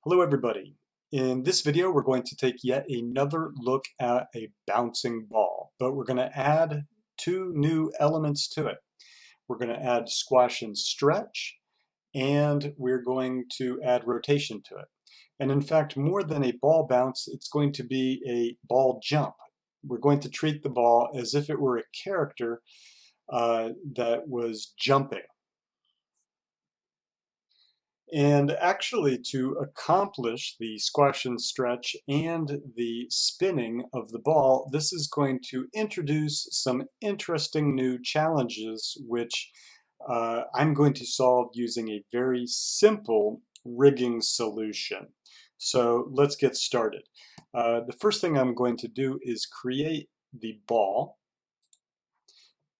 Hello everybody. In this video we're going to take yet another look at a bouncing ball, but we're going to add two new elements to it. We're going to add squash and stretch, and we're going to add rotation to it. And in fact, more than a ball bounce, it's going to be a ball jump. We're going to treat the ball as if it were a character that was jumping. And actually, to accomplish the squash and stretch and the spinning of the ball, this is going to introduce some interesting new challenges, which I'm going to solve using a very simple rigging solution. So let's get started. The first thing I'm going to do is create the ball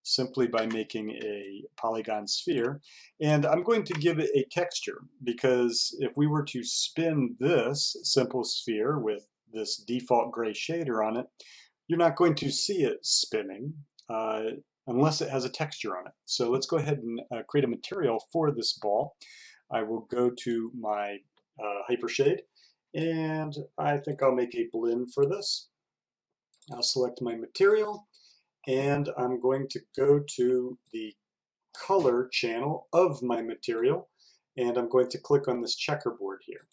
simply by making a polygon sphere, and I'm going to give it a texture, because if we were to spin this simple sphere with this default gray shader on it, you're not going to see it spinning unless it has a texture on it. So let's go ahead and create a material for this ball. I will go to my hypershade, and I think I'll make a blend for this. I'll select my material, and I'm going to go to the color channel of my material, and I'm going to click on this checkerboard here.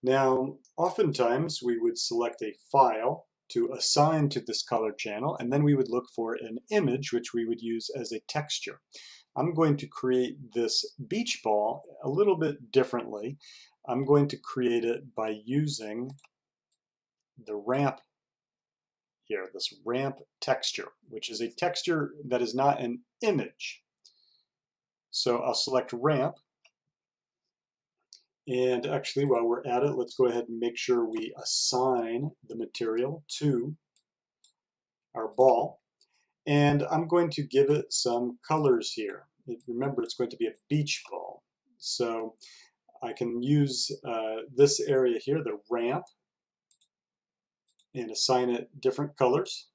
Now, oftentimes we would select a file to assign to this color channel, and then we would look for an image which we would use as a texture. I'm going to create this beach ball a little bit differently. I'm going to create it by using the ramp here, this ramp texture, which is a texture that is not an image. So I'll select ramp, and actually while we're at it, let's go ahead and make sure we assign the material to our ball, and I'm going to give it some colors here. Remember, it's going to be a beach ball, so I can use this area here, the ramp, and assign it different colors.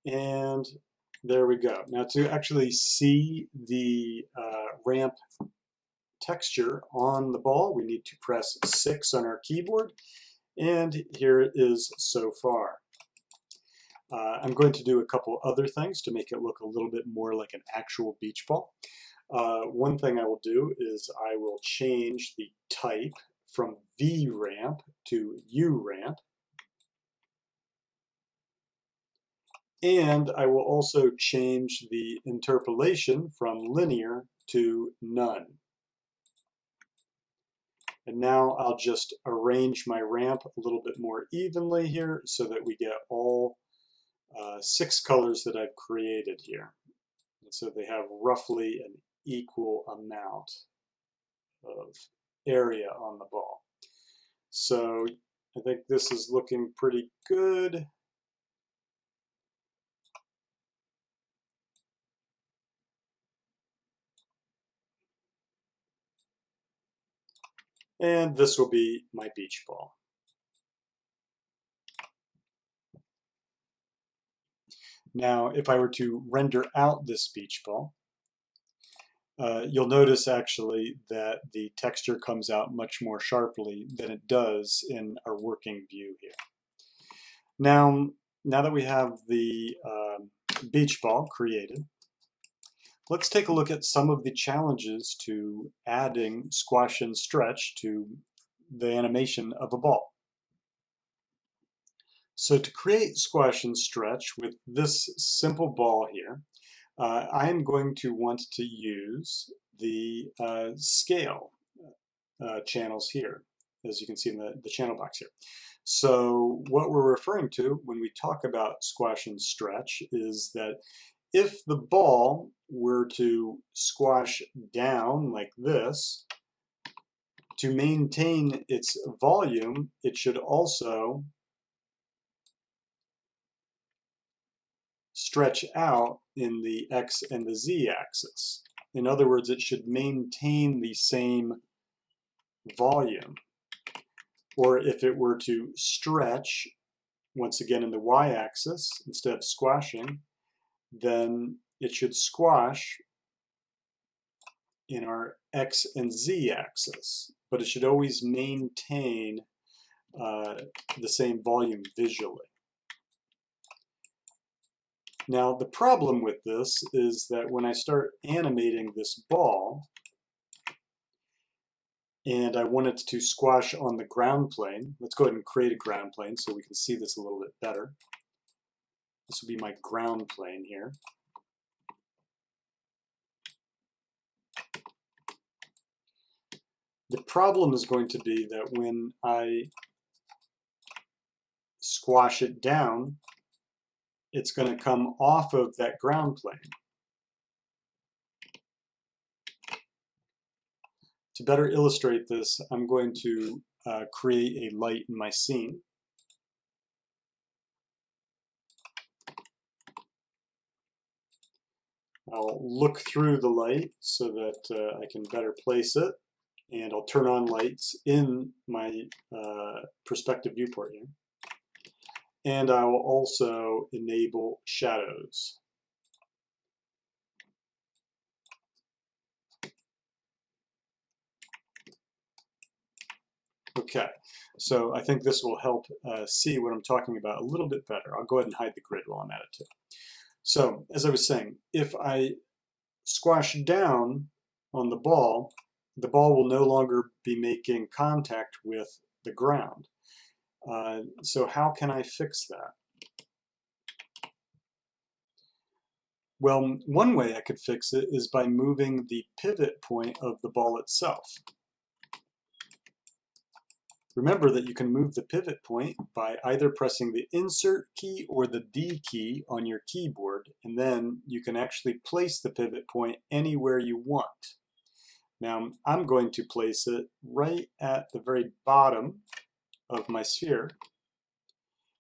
And there we go. Now, to actually see the ramp texture on the ball, we need to press 6 on our keyboard, and here it is so far. I'm going to do a couple other things to make it look a little bit more like an actual beach ball. One thing I will do is I will change the type from VRamp to URamp, and I will also change the interpolation from linear to none. And now I'll just arrange my ramp a little bit more evenly here so that we get all 6 colors that I've created here. And so they have roughly an equal amount of area on the ball. So I think this is looking pretty good. And this will be my beach ball. Now, if I were to render out this beach ball, you'll notice actually that the texture comes out much more sharply than it does in our working view here. Now that we have the beach ball created, let's take a look at some of the challenges to adding squash and stretch to the animation of a ball. So to create squash and stretch with this simple ball here, I'm going to want to use the scale channels here, as you can see in the channel box here. So what we're referring to when we talk about squash and stretch is that if the ball were to squash down like this, To maintain its volume, it should also stretch out in the X and the Z axis. In other words, it should maintain the same volume. Or if it were to stretch, once again in the Y axis, instead of squashing, then it should squash in our X and Z axis. But it should always maintain the same volume visually. Now the problem with this is that when I start animating this ball and I want it to squash on the ground plane, let's go ahead and create a ground plane so we can see this a little bit better. This will be my ground plane here. The problem is going to be that when I squash it down, it's going to come off of that ground plane. To better illustrate this, I'm going to create a light in my scene. I'll look through the light so that I can better place it, and I'll turn on lights in my perspective viewport here. And I will also enable shadows. Okay, so I think this will help see what I'm talking about a little bit better. I'll go ahead and hide the grid while I'm at it too. So, as I was saying, if I squash down on the ball will no longer be making contact with the ground. So how can I fix that? Well, one way I could fix it is by moving the pivot point of the ball itself. Remember that you can move the pivot point by either pressing the Insert key or the D key on your keyboard, and then you can actually place the pivot point anywhere you want. Now, I'm going to place it right at the very bottom of my sphere,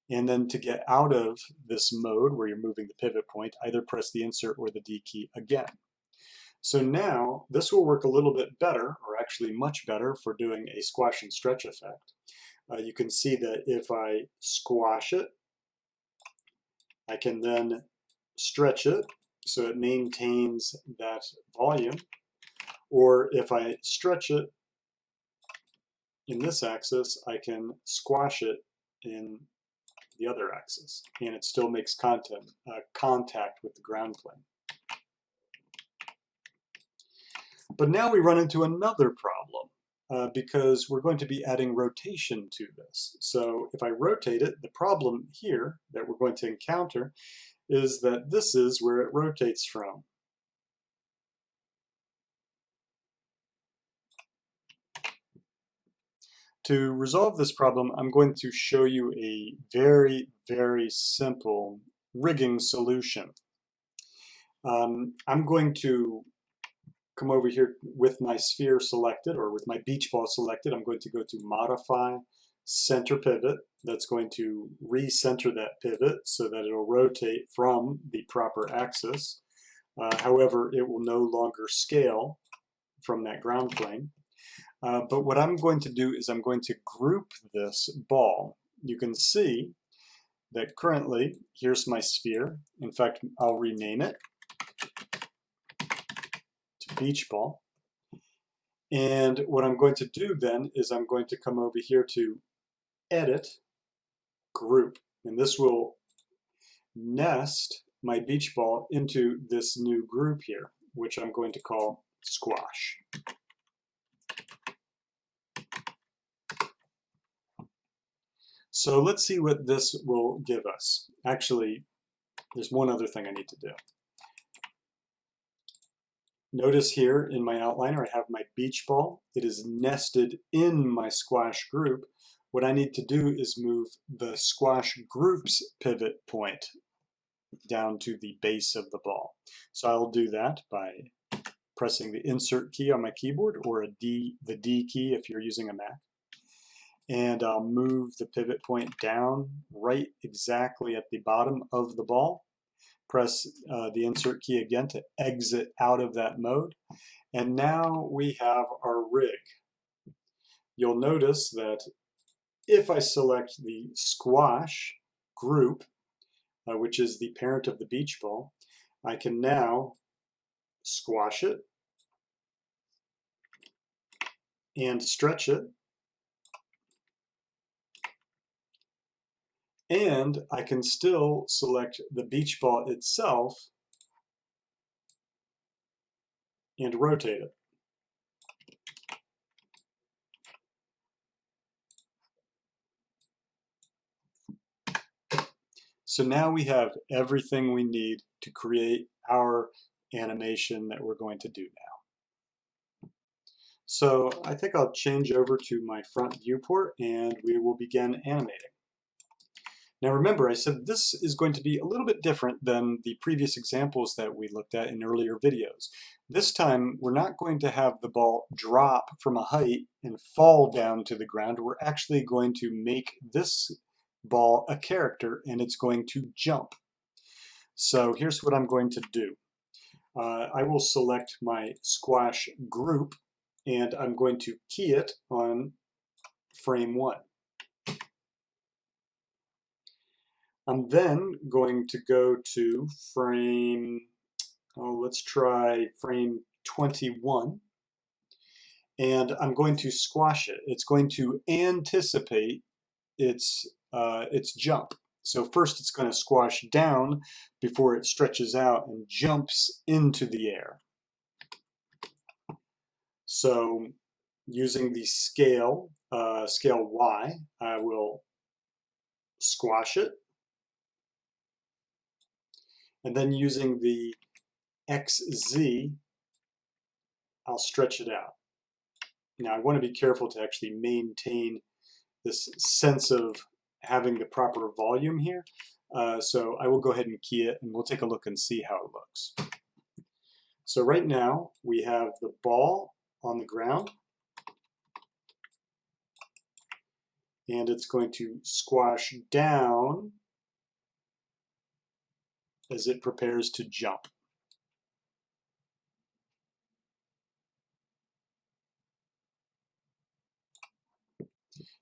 and then to get out of this mode where you're moving the pivot point, either press the Insert or the D key again. So now this will work a little bit better, or actually much better, for doing a squash and stretch effect. You can see that if I squash it, I can then stretch it so it maintains that volume. Or if I stretch it in this axis, I can squash it in the other axis, and it still makes contact with the ground plane. But now we run into another problem because we're going to be adding rotation to this. So if I rotate it, the problem here that we're going to encounter is that this is where it rotates from. To resolve this problem, I'm going to show you a very, very simple rigging solution. I'm going to come over here with my sphere selected, or with my beach ball selected. I'm going to go to Modify, Center Pivot. That's going to recenter that pivot so that it'll rotate from the proper axis. However, it will no longer scale from that ground plane. But what I'm going to do is I'm going to group this ball. You can see that currently, here's my sphere. In fact, I'll rename it to beach ball. And what I'm going to do then is I'm going to come over here to Edit, Group. And this will nest my beach ball into this new group here, which I'm going to call Squash. So let's see what this will give us. Actually, there's one other thing I need to do. Notice here in my outliner I have my beach ball. It is nested in my squash group. What I need to do is move the squash group's pivot point down to the base of the ball. So I'll do that by pressing the Insert key on my keyboard, or the D key if you're using a Mac. And I'll move the pivot point down right exactly at the bottom of the ball. Press the Insert key again to exit out of that mode. And now we have our rig. You'll notice that if I select the squash group, which is the parent of the beach ball, I can now squash it and stretch it, and I can still select the beach ball itself and rotate it. So now we have everything we need to create our animation that we're going to do now. So I think I'll change over to my front viewport and we will begin animating. Now remember, I said this is going to be a little bit different than the previous examples that we looked at in earlier videos. This time, we're not going to have the ball drop from a height and fall down to the ground. We're actually going to make this ball a character, and it's going to jump. So here's what I'm going to do. I will select my squash group, and I'm going to key it on frame 1. I'm then going to go to frame, let's try frame 21, and I'm going to squash it. It's going to anticipate its jump. So first it's going to squash down before it stretches out and jumps into the air. So using the scale Y, I will squash it. And then using the XZ, I'll stretch it out. Now I want to be careful to actually maintain this sense of having the proper volume here. So I will go ahead and key it and we'll take a look and see how it looks. So right now we have the ball on the ground and it's going to squash down as it prepares to jump.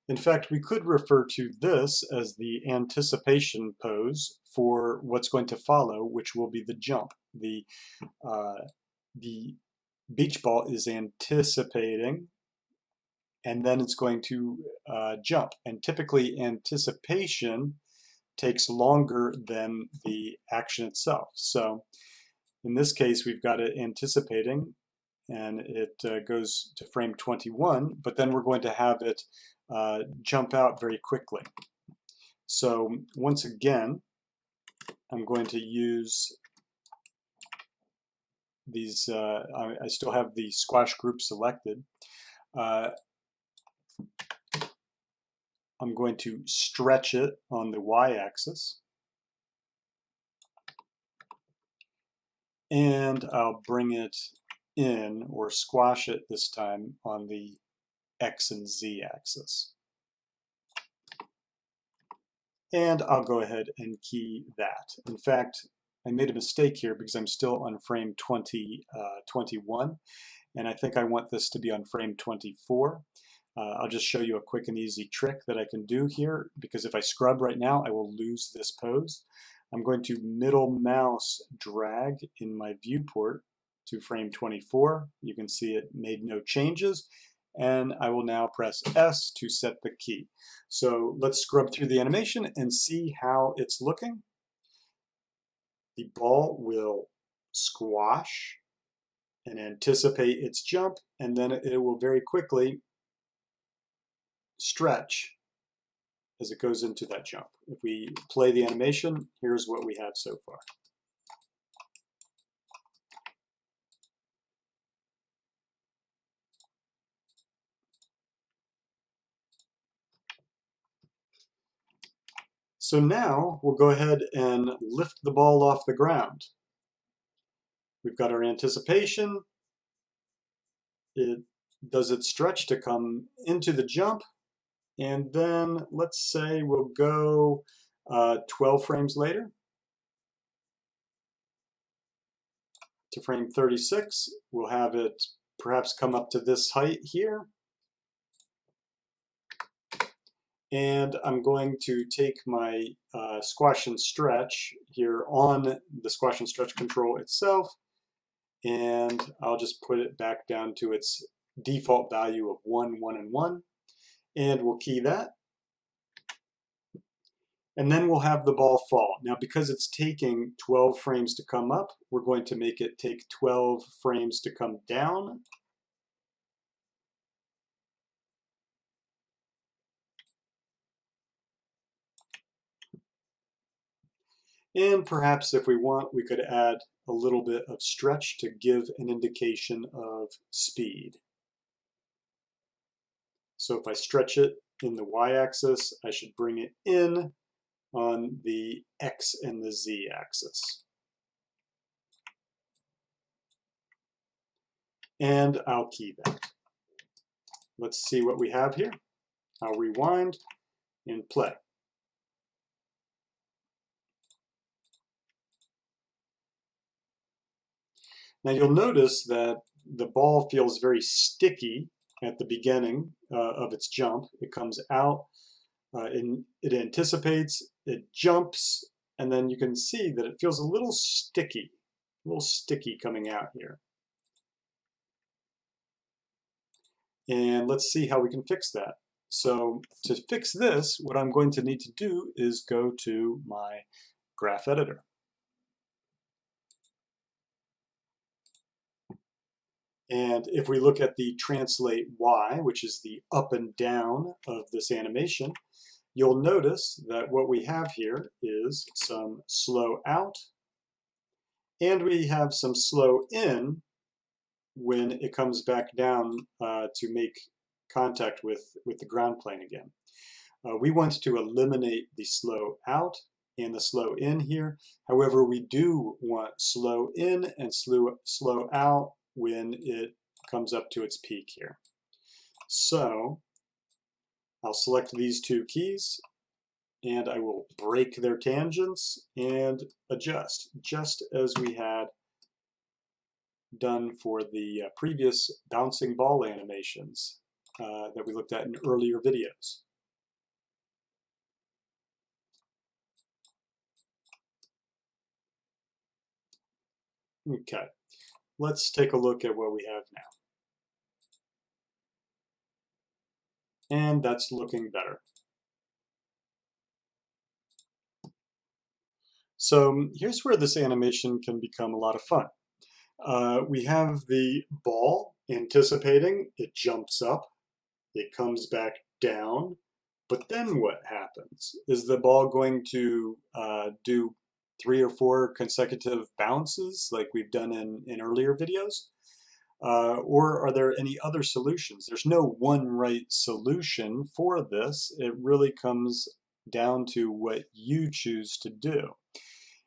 In fact, we could refer to this as the anticipation pose for what's going to follow, which will be the jump. The beach ball is anticipating, and then it's going to jump. And typically, anticipation takes longer than the action itself. So in this case, we've got it anticipating, and it goes to frame 21, but then we're going to have it jump out very quickly. So once again, I'm going to use these, I still have the squash group selected. I'm going to stretch it on the y-axis. And I'll bring it in, or squash it this time, on the X and Z axis. And I'll go ahead and key that. In fact, I made a mistake here because I'm still on frame 21, and I think I want this to be on frame 24. I'll just show you a quick and easy trick that I can do here, because if I scrub right now, I will lose this pose. I'm going to middle mouse drag in my viewport to frame 24. You can see it made no changes, and I will now press S to set the key. So let's scrub through the animation and see how it's looking. The ball will squash and anticipate its jump, and then it will very quickly stretch as it goes into that jump. If we play the animation, here's what we have so far. So now we'll go ahead and lift the ball off the ground. We've got our anticipation, it does its stretch to come into the jump, and then let's say we'll go 12 frames later to frame 36. We'll have it perhaps come up to this height here. And I'm going to take my squash and stretch here on the squash and stretch control itself, and I'll just put it back down to its default value of 1, 1, and 1, and we'll key that. And then we'll have the ball fall. Now, because it's taking 12 frames to come up, we're going to make it take 12 frames to come down. And perhaps if we want, we could add a little bit of stretch to give an indication of speed. So if I stretch it in the y-axis, I should bring it in on the x and the z-axis. And I'll key that. Let's see what we have here. I'll rewind and play. Now you'll notice that the ball feels very sticky at the beginning of its jump. It comes out, and it anticipates, it jumps, and then you can see that it feels a little sticky coming out here. And let's see how we can fix that. So to fix this, what I'm going to need to do is go to my graph editor. And if we look at the translate Y, which is the up and down of this animation, you'll notice that what we have here is some slow out, and we have some slow in when it comes back down to make contact with the ground plane again. We want to eliminate the slow out and the slow in here. However, we do want slow in and slow out when it comes up to its peak here. So I'll select these two keys and I will break their tangents and adjust, just as we had done for the previous bouncing ball animations that we looked at in earlier videos. Okay, let's take a look at what we have now. And that's looking better. So here's where this animation can become a lot of fun. We have the ball anticipating, it jumps up, it comes back down, but then what happens? Is the ball going to do 3 or 4 consecutive bounces like we've done in earlier videos? Or are there any other solutions? There's no one right solution for this. It really comes down to what you choose to do.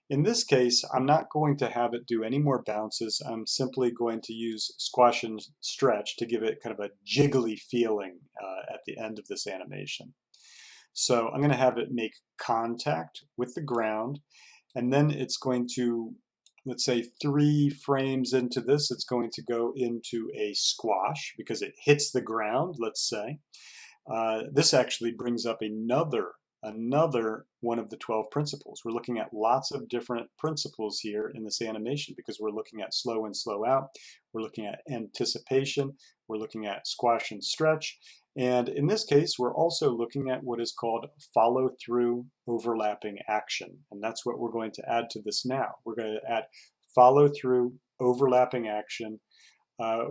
In this case, I'm not going to have it do any more bounces. I'm simply going to use squash and stretch to give it kind of a jiggly feeling at the end of this animation. So I'm going to have it make contact with the ground, and then it's going to, let's say 3 frames into this, it's going to go into a squash because it hits the ground, let's say. This actually brings up another one of the 12 principles. We're looking at lots of different principles here in this animation because we're looking at slow in, slow out. We're looking at anticipation. We're looking at squash and stretch. And in this case, we're also looking at what is called follow-through overlapping action. And that's what we're going to add to this now. We're going to add follow-through overlapping action,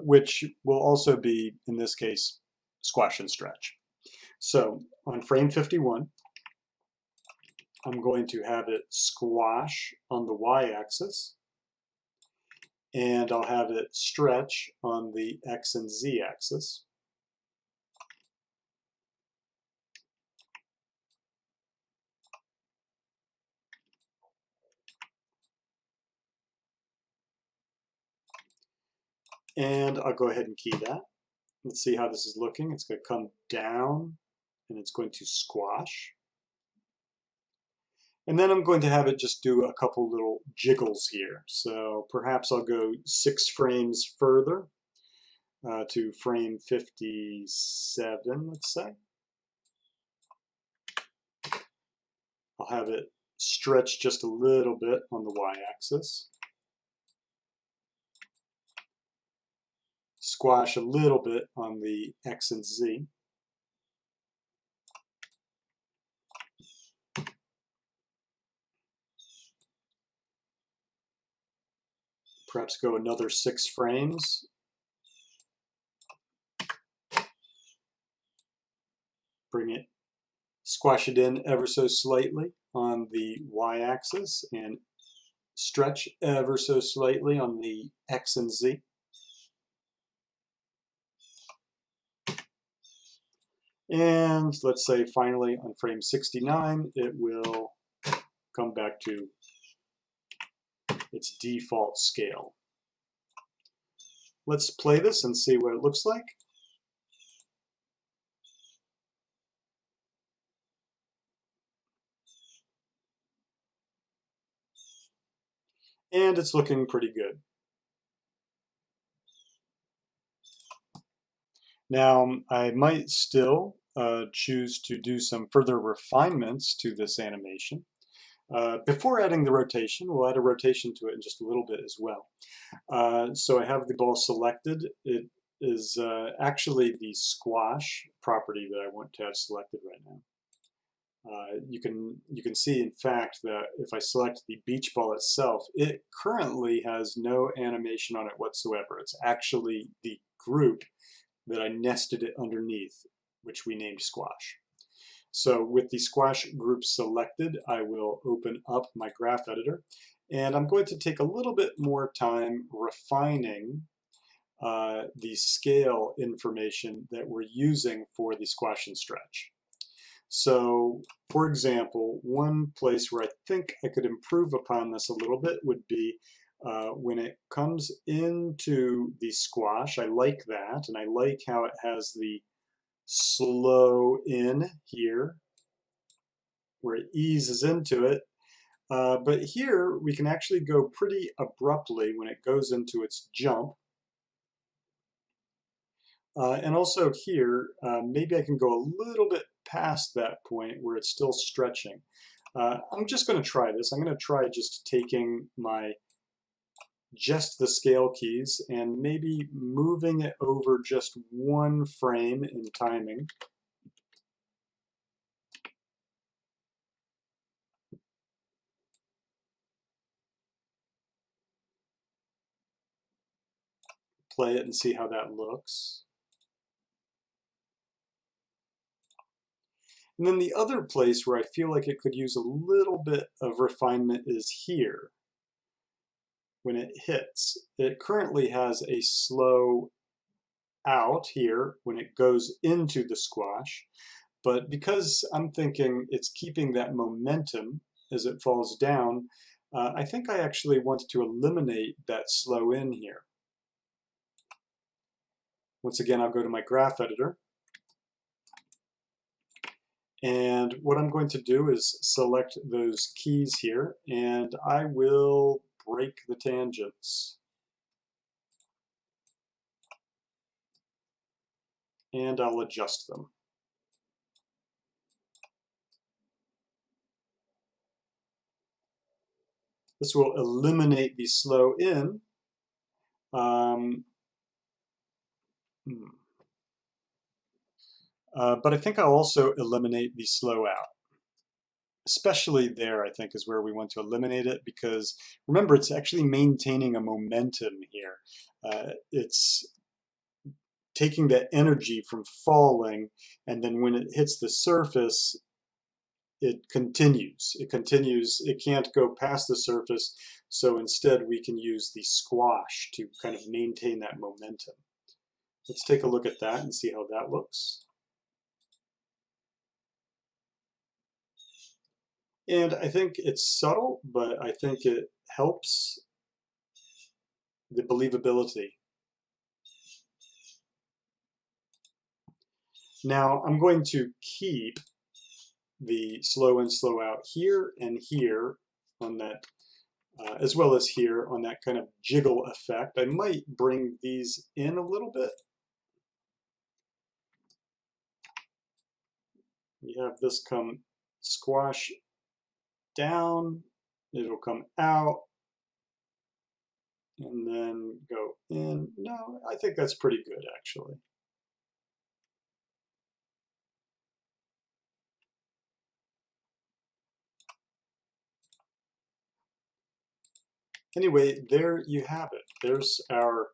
which will also be, in this case, squash and stretch. So on frame 51, I'm going to have it squash on the y-axis, and I'll have it stretch on the x and z axis. And I'll go ahead and key that. Let's see how this is looking. It's going to come down and it's going to squash. And then I'm going to have it just do a couple little jiggles here. So perhaps I'll go 6 frames further to frame 57, let's say. I'll have it stretch just a little bit on the y-axis. Squash a little bit on the x and z. Perhaps go another 6 frames. Bring it, squash it in ever so slightly on the y-axis and stretch ever so slightly on the x and z. And let's say finally on frame 69, it will come back to its default scale. Let's play this and see what it looks like. And it's looking pretty good. Now, I might still choose to do some further refinements to this animation. Before adding the rotation, we'll add a rotation to it in just a little bit as well. So I have the ball selected. It is actually the squash property that I want to have selected right now. You can see, in fact, that if I select the beach ball itself, it currently has no animation on it whatsoever. It's actually the group that I nested it underneath, which we named squash. So with the squash group selected, I will open up my graph editor, and I'm going to take a little bit more time refining the scale information that we're using for the squash and stretch. So, for example, one place where I think I could improve upon this a little bit would be when it comes into the squash. I like that, and I like how it has the slow in here, where it eases into it. But here, we can actually go pretty abruptly when it goes into its jump. And also here, maybe I can go a little bit past that point where it's still stretching. I'm just going to try this. I'm going to try just taking just the scale keys and maybe moving it over just 1 frame in timing. Play it and see how that looks. And then the other place where I feel like it could use a little bit of refinement is here. When it hits, it currently has a slow out here when it goes into the squash, but because I'm thinking it's keeping that momentum as it falls down, I think I actually want to eliminate that slow in here. Once again, I'll go to my graph editor, and what I'm going to do is select those keys here, and I will break the tangents. And I'll adjust them. This will eliminate the slow in. But I think I'll also eliminate the slow out. Especially there, I think, is where we want to eliminate it, because remember, it's actually maintaining a momentum here. It's taking that energy from falling, and then when it hits the surface, it continues. It continues. It can't go past the surface, so instead we can use the squash to kind of maintain that momentum. Let's take a look at that and see how that looks. And I think it's subtle, but I think it helps the believability. Now I'm going to keep the slow in, slow out here and here on that, as well as here on that kind of jiggle effect. I might bring these in a little bit. We have this come squash down, it'll come out, and then go in. No, I think that's pretty good actually. Anyway, there you have it. There's our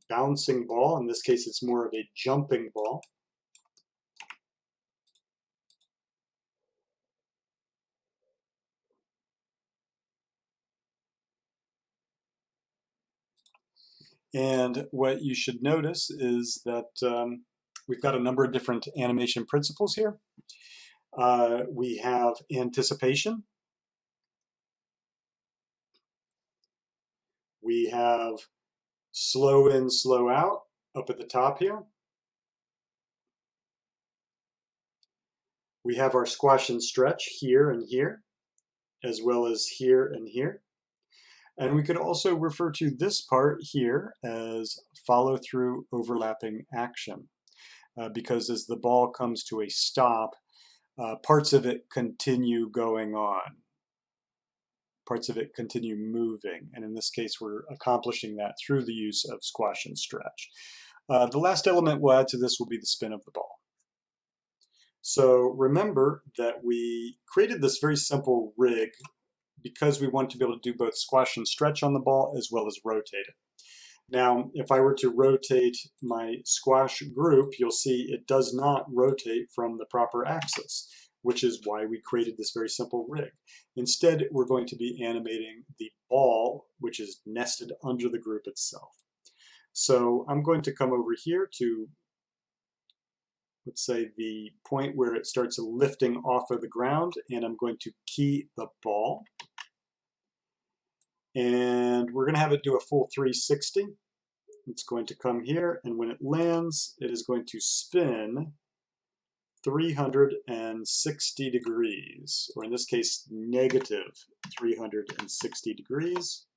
bouncing ball. In this case, it's more of a jumping ball. And what you should notice is that we've got a number of different animation principles here. We have anticipation. We have slow in, slow out up at the top here. We have our squash and stretch here and here, as well as here and here. And we could also refer to this part here as follow through overlapping action, because as the ball comes to a stop, parts of it continue going on. Parts of it continue moving, and in this case we're accomplishing that through the use of squash and stretch. The last element we'll add to this will be the spin of the ball. So remember that we created this very simple rig because we want to be able to do both squash and stretch on the ball as well as rotate it. Now, if I were to rotate my squash group, you'll see it does not rotate from the proper axis, which is why we created this very simple rig. Instead, we're going to be animating the ball, which is nested under the group itself. So I'm going to come over here to, let's say, the point where it starts lifting off of the ground, and I'm going to key the ball. And we're going to have it do a full 360. It's going to come here, and when it lands, it is going to spin 360 degrees, or in this case, negative 360 degrees.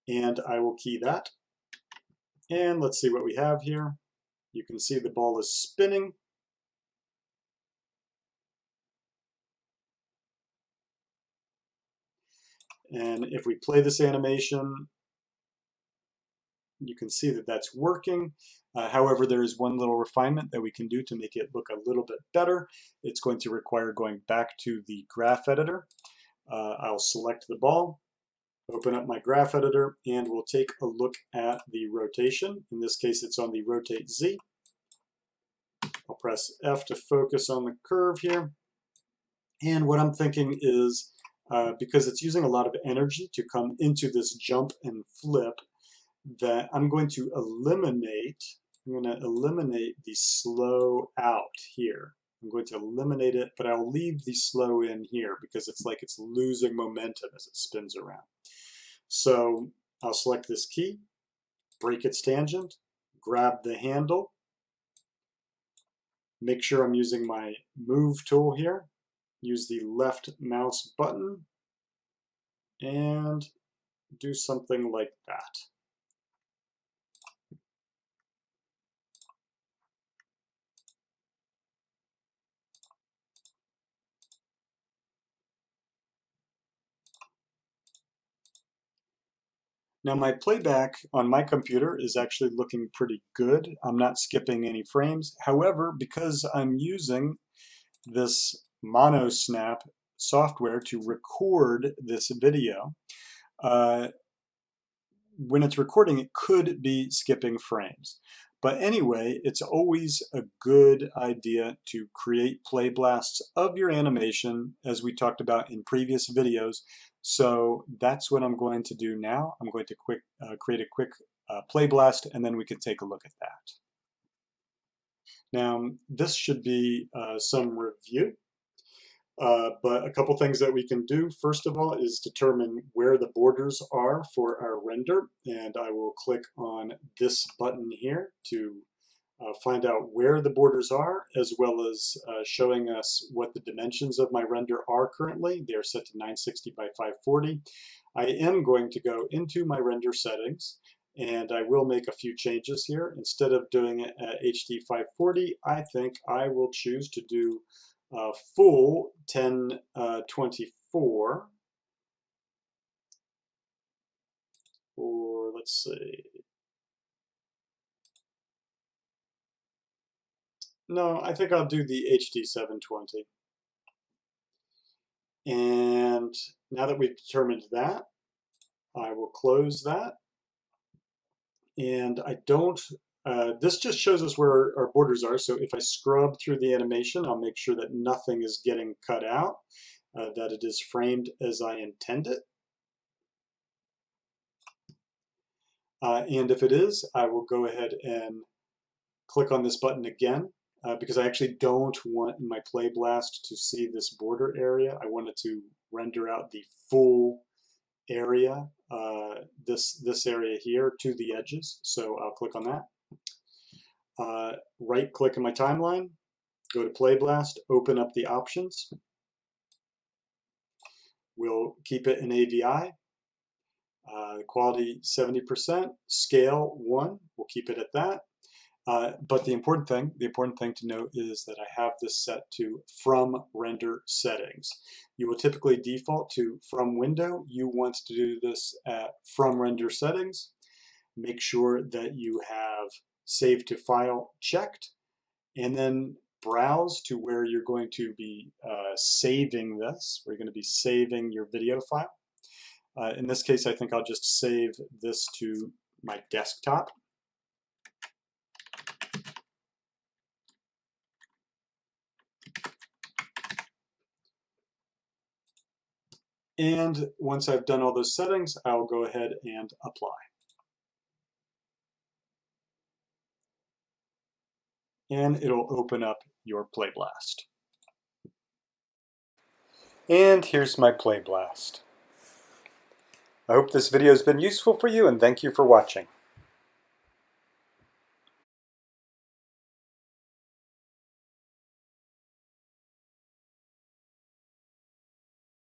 And I will key that. And let's see what we have here. You can see the ball is spinning. And if we play this animation, you can see that that's working. However, there is one little refinement that we can do to make it look a little bit better. It's going to require going back to the graph editor. I'll select the ball, open up my graph editor, and we'll take a look at the rotation. In this case, it's on the rotate Z. I'll press F to focus on the curve here. And what I'm thinking is, because it's using a lot of energy to come into this jump and flip, that I'm going to eliminate the slow out here. I'm going to eliminate it, but I'll leave the slow in here because it's like it's losing momentum as it spins around. So I'll select this key, break its tangent, grab the handle, make sure I'm using my move tool here, use the left mouse button, and do something like that. Now my playback on my computer is actually looking pretty good. I'm not skipping any frames. However, because I'm using this MonoSnap software to record this video, when it's recording, it could be skipping frames. But anyway, it's always a good idea to create playblasts of your animation, as we talked about in previous videos. So that's what I'm going to do now. I'm going to create a quick playblast, and then we can take a look at that. Now, this should be some review. But a couple things that we can do, first of all, is determine where the borders are for our render. And I will click on this button here to find out where the borders are, as well as showing us what the dimensions of my render are currently. They are set to 960 by 540. I am going to go into my render settings, and I will make a few changes here. Instead of doing it at HD 540, I think I will choose to do full 1024, or let's see. No, I think I'll do the HD 720. And now that we've determined that, I will close that. And I don't, this just shows us where our borders are. So if I scrub through the animation, I'll make sure that nothing is getting cut out, that it is framed as I intend it. And if it is, I will go ahead and click on this button again, because I actually don't want my Playblast to see this border area. I want it to render out the full area, this area here to the edges. So I'll click on that. Right click in my timeline, go to Playblast, open up the options. We'll keep it in AVI. Quality 70%, scale 1, we'll keep it at that. But the important thing to note is that I have this set to from render settings. You will typically default to from window. You want to do this at from render settings. Make sure that you have save to file checked, and then browse to where you're going to be saving this, where you're going to be saving your video file. In this case, I think I'll just save this to my desktop. And once I've done all those settings, I'll go ahead and apply. And it'll open up your Playblast. And here's my Playblast. I hope this video has been useful for you, and thank you for watching.